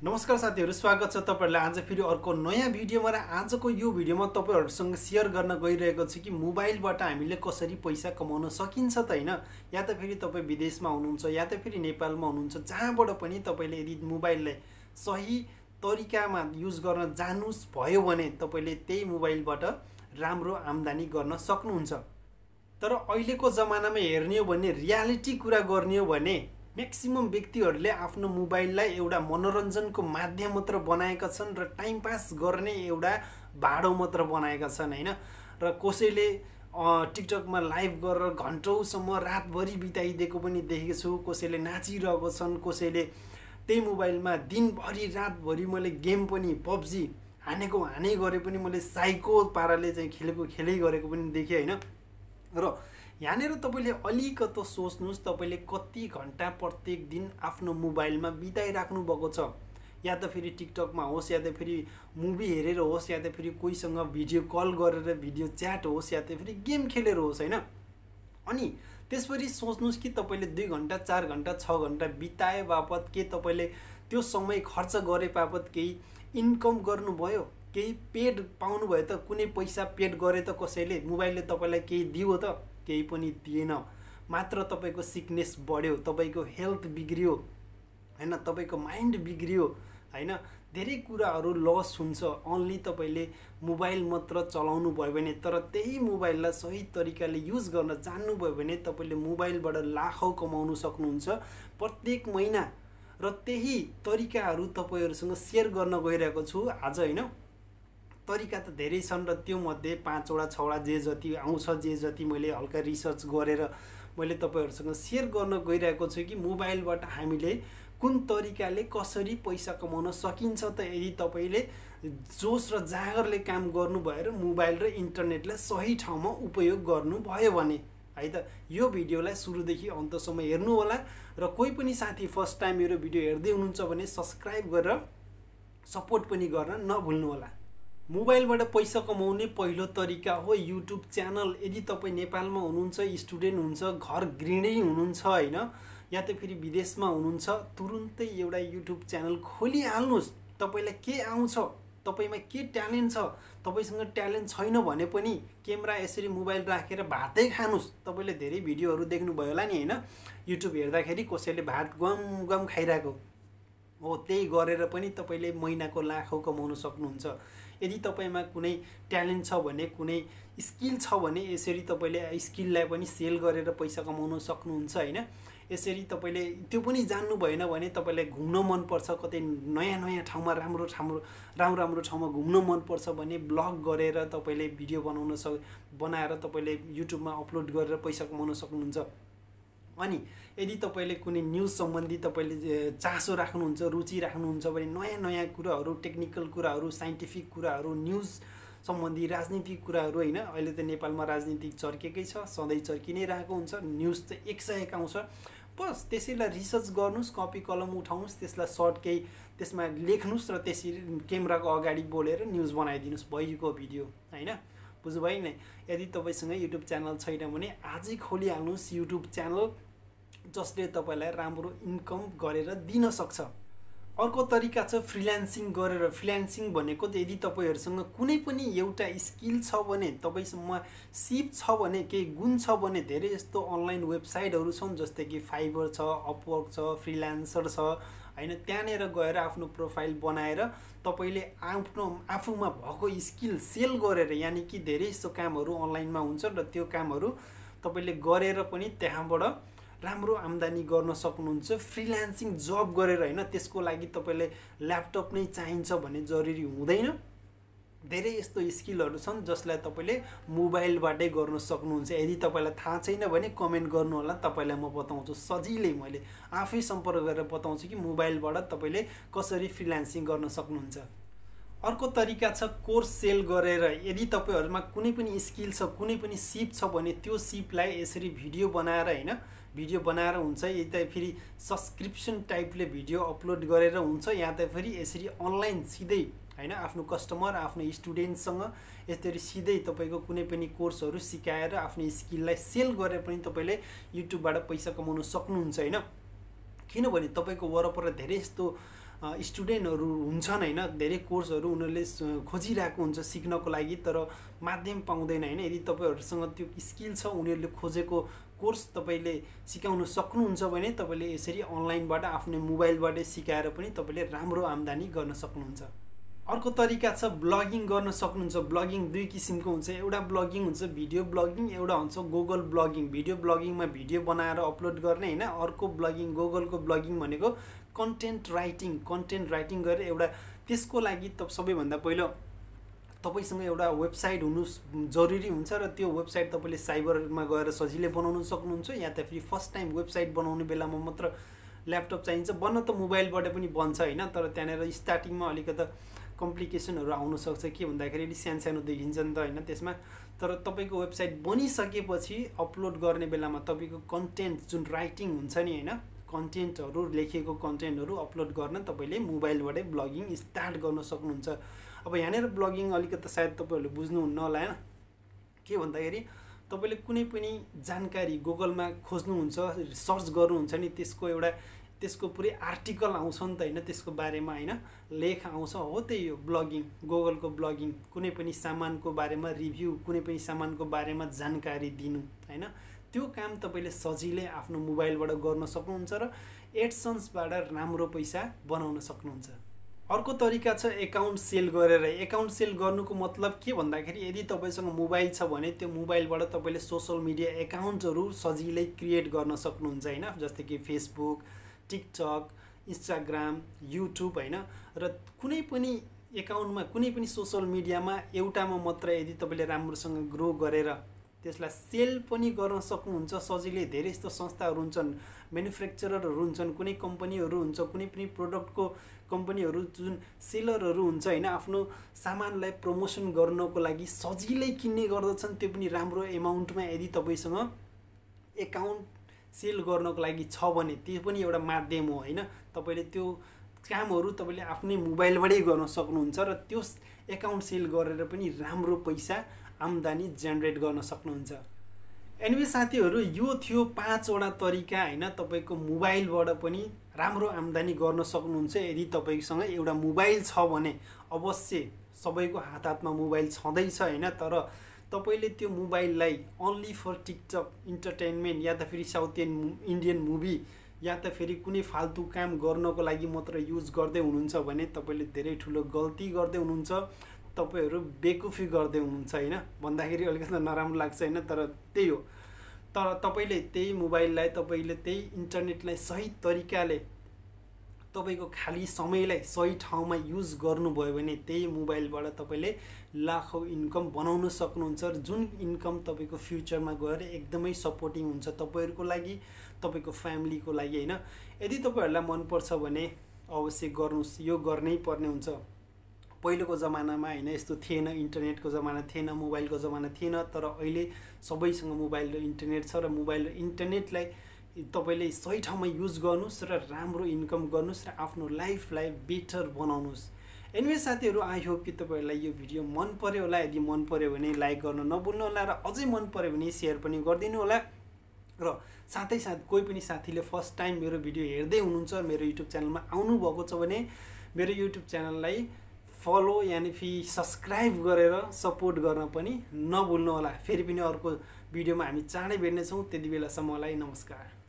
नमस्कार साथीहरु, स्वागत छ तपाईहरुलाई आज फेरि अर्को नयाँ भिडियोमा। र आजको यो भिडियोमा तपाईहरुसँग शेयर गर्न गइरहेको छु कि मोबाइलबाट हामीले कसरी पैसा कमाउन सकिन्छ त हैन। या त फेरि तपाई विदेशमा हुनुहुन्छ या त फेरि नेपालमा हुनुहुन्छ, जहाँबाट पनि तपाईले यदि मोबाइललाई सही तरिकामा युज गर्न जान्नुस् भयो भने तपाईले त्यही मोबाइलबाट राम्रो आम्दानी गर्न सक्नुहुन्छ। तर अहिलेको जमानामा हेर्ने हो भने, रियालिटी कुरा गर्ने हो भने मैक्सिमम व्यक्तिहरूले आफ्नो मोबाइललाई एउटा मनोरञ्जनको माध्यम मात्र बनाएका छन् र टाइम पास गर्ने एउटा भाडो मात्र बनाएका छन् हैन। र कसैले टिकटकमा लाइभ गरेर घण्टौँसम्म रातभरि बिताइदिएको पनि देखेको छु। कसैले नाचिरहेको छन्, कसैले त्यही मोबाइलमा दिनभरि रातभरि मैले गेम पनि पब्जी हानेको हाने गरे पनि मैले साइको पाराले चाहिँ खेलै गरेको पनि देखेँ हैन। र यहाँनिर तपाईले अलिकति सोच्नुस्, तपाईले कति घण्टा प्रत्येक दिन आफ्नो मोबाइलमा बिताइराख्नु भएको छ। या त फेरि टिकटकमा होस्, या त फेरि मुभी हेरेर होस्, या त फेरि कोहीसँग भिडियो कल गरेर भिडियो च्याट होस्, या त फेरि गेम खेलेर होस् हैन। अनि त्यसपछि सोच्नुस् कि तपाईले 2 घण्टा 4 घण्टा 6 घण्टा बिताए बापत के तपाईले त्यो समय खर्च गरे बापत केही इन्कम गर्नुभयो, केही पेड पाउनु भयो त? कुनै पैसा पेड गरे त कसैले? मोबाइलले तपाईलाई केही दियो त? केही पनि दिएन। मात्र तपाईको सिकनेस बढ्यो, तपाईको हेल्थ बिग्रियो हैन, तपाईको माइन्ड बिग्रियो हैन। धेरै कुराहरू लस हुन्छ ओन्ली तपाईले मोबाइल मात्र चलाउनु भयो भने। तर त्यही मोबाइललाई सही तरिकाले युज गर्न जान्नु भयो भने तपाईले मोबाइलबाट लाखौं कमाउन सक्नुहुन्छ प्रत्येक महिना। र त्यही तरिकाहरू तपाईहरुसँग शेयर गर्न गइरहेको छु आज हैन। तरिका त धेरै छन् र त्यो मध्ये 5 वटा 6 वटा जे जति आउँछ, जे जति मैले हल्का रिसर्च गरेर मैले तपाईहरुसँग शेयर गर्न गइरहेको छु कि मोबाइलबाट हामीले कुन तरिकाले कसरी पैसा कमाउन सकिन्छ त। यदि तपाईले जोश र जागरले काम गर्नु भएर मोबाइल र इन्टरनेटलाई सही ठाउँमा उपयोग गर्नु भयो भने है त। यो भिडियोलाई सुरुदेखि अन्तसम्म हेर्नु होला। र कोही पनि साथी फर्स्ट टाइम मेरो भिडियो हेर्दै हुनुहुन्छ भने सब्स्क्राइब गरेर सपोर्ट पनि गर्न नभुल्नु होला। मोबाइलबाट पैसा कमाउने पहिलो तरिका हो युट्युब च्यानल। यदि तपाईँ नेपालमा हुनुहुन्छ, स्टुडेन्ट हुनुहुन्छ, घर गृहिणी हुनुहुन्छ हैन, या त फेरि विदेशमा हुनुहुन्छ, तुरुन्तै एउटा युट्युब च्यानल खोलिहाल्नुस्। तपाईलाई के आउँछ, तपाईमा के ट्यालेन्ट छ, तपाईसँग ट्यालेन्ट छैन भने पनि क्यामेरा यसरी मोबाइल राखेर भातै खानुस्। तपाईले धेरै भिडियोहरू देख्नुभयो होला नि हैन, युट्युब हेर्दाखेरि कसैले भात गम गम खाइरहेको हो। त्यही गरेर पनि तपाईले महिनाको लाखौं कमाउन सक्नुहुन्छ। यदि तपाईमा कुनै ट्यालेन्ट छ भने, कुनै स्किल छ भने यसरी तपाईले स्किललाई पनि सेल गरेर पैसा कमाउन सक्नुहुन्छ हैन। यसरी तपाईले त्यो पनि जान्नु भएन भने तपाईलाई घुम्न मन पर्छ, कतै नयाँ नयाँ ठाउँमा राम्रो ठाउँमा घुम्न मन पर्छ भने ब्लग गरेर तपाईले भिडियो बनाएर तपाईले युट्युबमा अपलोड गरेर पैसा कमाउन सक्नुहुन्छ। अनि यदि तपाईले कुनै न्यूज सम्बन्धी तपाईले चासो राख्नुहुन्छ, रुचि राख्नुहुन्छ भने नयाँ नयाँ कुराहरू, टेक्निकल कुराहरू, साइन्टिफिक कुराहरू, न्यूज सम्बन्धी, राजनीतिक कुराहरू हैन। अहिले त नेपालमा राजनीतिक चर्केकै छ, सधैँ चर्कि नै रहेको हुन्छ। न्यूज त 101 आउँछ। बस त्यसैलाई रिसर्च गर्नुस्, कपी कलम उठाउनुस्, त्यसलाई सर्ट केही त्यसमा लेख्नुस् र त्यसरी क्यामेराको अगाडि बोलेर न्यूज बनाइदिनुस्, भइगयो भिडियो हैन। बुझ्नुभयो नि? यदि तपाईसँग युट्युब च्यानल छैन भने आजै खोलिहाल्नुस् युट्युब च्यानल, जसले तपाईलाई राम्रो इन्कम गरेर दिन सक्छ। अर्को तरिका छ फ्रिल्यान्सिङ गरेर। फ्रिल्यान्सिङ भनेको यदि तपाईहरुसँग कुनै पनि एउटा स्किल छ भने, तपाईसँग सिप छ भने, केही गुण छ भने, धेरै जस्तो अनलाइन वेबसाइटहरू छन् जस्तै कि फाइबर छ, अपवर्क छ, फ्रिल्यान्सर छ हैन। त्यहाँनेर गएर आफ्नो प्रोफाइल बनाएर तपाईले आफूमा भएको स्किल सेल गरेर, यानी कि धेरै जस्तो कामहरू अनलाइनमा हुन्छ र त्यो कामहरू तपाईले गरेर पनि त्यहाँबाट राम्रो आम्दानी गर्न सक्नुहुन्छ। फ्रिल्यान्सिङ जब गरेर हैन। त्यसको लागि तपाईले ल्यापटप नै चाहिन्छ भन्ने जरुरी हुँदैन। धेरै यस्तो स्किलहरू छन् जसलाई तपाईले मोबाइलबाटै गर्न सक्नुहुन्छ। यदि तपाईलाई थाहा छैन भने कमेन्ट गर्नु होला, तपाईलाई म बताउँछु सजिलै। मैले आफै सम्पर्क गरेर बताउँछु कि मोबाइलबाट तपाईले कसरी फ्रिल्यान्सिङ गर्न सक्नुहुन्छ। अर्को तरिका छ कोर्स सेल गरेर। यदि तपाईहरुमा कुनै पनि स्किल छ, कुनै पनि सिप छ भने त्यो सिपलाई यसरी भिडियो बनाएर हैन, भिडियो बनाएर हुन्छ, या त फेरि सब्सक्रिप्सन टाइपले भिडियो अपलोड गरेर हुन्छ, या त फेरि यसरी अनलाइन सिधै हैन आफ्नो कस्टमर, आफ्नो स्टुडेन्टसँग यसरी सिधै तपाईको कुनै पनि कोर्सहरू सिकाएर आफ्नो स्किललाई सेल गरेर पनि तपाईले युट्युबबाट पैसा कमाउन सक्नुहुन्छ हैन। किनभने तपाईको वरपर धेरै यस्तो स्टुडेन्टहरू हुन्छन् हैन, धेरै कोर्सहरू उनीहरूले खोजिरहेको हुन्छ सिक्नको लागि, तर माध्यम पाउँदैन हैन। यदि तपाईहरुसँग त्यो स्किल छ, उनीहरूले खोजेको कोर्स तपाईले सिकाउन सक्नुहुन्छ भने तपाईले यसरी अनलाइनबाट आफ्नो मोबाइलबाटै सिकाएर पनि तपाईले राम्रो आम्दानी गर्न सक्नुहुन्छ। अर्को तरिका छ ब्लगिङ गर्न सक्नुहुन्छ। ब्लगिङ दुई किसिमको हुन्छ, एउटा ब्लगिङ हुन्छ भिडियो ब्लगिङ, एउटा हुन्छ गुगल ब्लगिङ। भिडियो ब्लगिङमा भिडियो बनाएर अपलोड गर्ने हैन। अर्को ब्लगिङ गुगलको ब्लगिङ भनेको कन्टेन्ट राइटिङ गरेर एउटा, त्यसको लागि सबैभन्दा पहिलो तपाईसँग एउटा वेबसाइट हुनु जरुरी हुन्छ र त्यो वेबसाइट तपाईले साइबरमा गएर सजिलै बनाउन सक्नुहुन्छ, या त फेरि फर्स्ट टाइम वेबसाइट बनाउने बेलामा मात्र ल्यापटप चाहिन्छ। बन्न त मोबाइलबाट पनि बन्छ हैन, तर त्यहाँनेर स्टार्टिङमा अलिकति कम्प्लिकेसनहरू आउन सक्छ। के भन्दाखेरि अलि सानो देखिन्छ नि त हैन त्यसमा। तर तपाईको वेबसाइट बनिसकेपछि अपलोड गर्ने बेलामा तपाईको कन्टेन्ट जुन राइटिङ हुन्छ नि हैन, कन्टेन्टहरू लेखेको कन्टेन्टहरू अपलोड गर्न तपाईले मोबाइलबाटै ब्लगिङ स्टार्ट गर्न सक्नुहुन्छ। अब यहाँनेर ब्लगिङ अलिकति सायद तपाईहरुले बुझ्नुहुन्न होला हैन। के भन्दाखेरि तपाईले कुनै पनि जानकारी गुगलमा खोज्नुहुन्छ, सर्च गर्नुहुन्छ नि, त्यसको पुरै आर्टिकल आउँछ नि त हैन, त्यसको बारेमा हैन लेख आउँछ, हो त्यही हो ब्लगिङ, गुगलको ब्लगिङ। कुनै पनि सामानको बारेमा रिभ्यू, कुनै पनि सामानको बारेमा जानकारी दिनु हैन, त्यो काम तपाईले सजिलै आफ्नो मोबाइलबाट गर्न सक्नुहुन्छ र एडसन्सबाट राम्रो पैसा बनाउन सक्नुहुन्छ। अर्को तरिका छ एकाउन्ट सेल गरेर। एकाउन्ट सेल गर्नुको मतलब के भन्दाखेरि यदि तपाईसँग मोबाइल छ भने त्यो मोबाइलबाट तपाईले सोशल मिडिया एकाउन्टहरू सजिलै क्रिएट गर्न सक्नुहुन्छ हैन, जस्तै कि फेसबुक, टिकटक, इन्स्टाग्राम, युट्युब हैन। र कुनै पनि एकाउन्टमा, कुनै पनि सोशल मिडियामा एउटामा मात्र यदि तपाईले राम्रोसँग ग्रो गरेर त्यसलाई सेल पनि गर्न सक्नुहुन्छ सजिलै। धेरै यस्तो संस्थाहरू हुन्छन्, म्यानुफ्याक्चररहरू हुन्छन्, कुनै कम्पनीहरू हुन्छ, कुनै पनि प्रोडक्टको कम्पनीहरू जुन सेलरहरू हुन्छ हैन, आफ्नो सामानलाई प्रमोसन गर्नको लागि सजिलै किन्ने गर्दछन्, त्यो पनि राम्रो एमाउन्टमा। यदि तपाईसँग एकाउन्ट सेल गर्नको लागि छ भने त्यो पनि एउटा माध्यम हो हैन। तपाईले त्यो कामहरू तपाईले आफ्नै मोबाइलबाटै गर्न सक्नुहुन्छ र त्यो एकाउन्ट सेल गरेर पनि राम्रो पैसा आम्दानी जेनेरेट गर्न सक्नुहुन्छ। एनिवे साथीहरू, यो थियो 5 वटा तरिका हैन, तपाईको मोबाइलबाट पनि राम्रो आम्दानी गर्न सक्नुहुन्छ। यदि तपाईसँग एउटा मोबाइल छ भने, अवश्य सबैको हातमा मोबाइल छँदैछ हैन, तर तपाईले त्यो मोबाइललाई ओन्ली फर टिकटक इन्टरटेनमेन्ट या त फेरि साउथ इन्डियन मुभी या त फेरि कुनै फाल्तु काम गर्नको लागि मात्र युज गर्दै हुनुहुन्छ भने तपाईले धेरै ठुलो गल्ती गर्दै हुनुहुन्छ, तपाईहरु बेकुफी गर्दै हुनुहुन्छ हैन। भन्दाखेरि अलिकति नराम्रो लाग्छ हैन, तर त्यही हो। तर तपाईले त्यही मोबाइललाई, तपाईले त्यही इन्टरनेटलाई सही तरिकाले तपाईको खाली समयलाई सही ठाउँमा युज गर्नुभयो भने त्यही मोबाइलबाट तपाईले लाखौं इन्कम बनाउन सक्नुहुन्छ, जुन इन्कम तपाईको फ्युचरमा गएर एकदमै सपोर्टिङ हुन्छ तपाईहरुको लागि, तपाईको फ्यामिलीको लागि हैन। यदि तपाईहरुलाई मन पर्छ भने अवश्य गर्नुस्, यो गर्नै पर्ने हुन्छ। पहिलोको जमानामा हैन यस्तो थिएन, इन्टरनेटको जमाना थिएन, मोबाइलको जमाना थिएन, तर अहिले सबैसँग मोबाइल र इन्टरनेट छ र मोबाइल र इन्टरनेटलाई तपाईले सही ठाउँमा युज गर्नुस् र राम्रो इन्कम गर्नुस् र आफ्नो लाइफलाई बेटर बनाउनुस्। एनिवे साथीहरु, आई होप कि तपाईहरुलाई यो भिडियो मन पर्यो होला। यदि मन पर्यो भने लाइक गर्न नभुल्नु होला र अझै मन पर्यो भने शेयर पनि गरिदिनु होला। र साथै साथ कोही पनि साथीले फर्स्ट टाइम मेरो भिडियो हेर्दै हुनुहुन्छ, मेरो युट्युब च्यानलमा आउनु भएको छ भने मेरो युट्युब च्यानललाई फलो यानी कि सब्स्क्राइब गरेर सपोर्ट गर्न पनि नभुल्नु होला। फेरि पनि अर्को भिडियोमा हामी चाँडै भेट्नेछौँ, त्यति बेलासम्मलाई नमस्कार।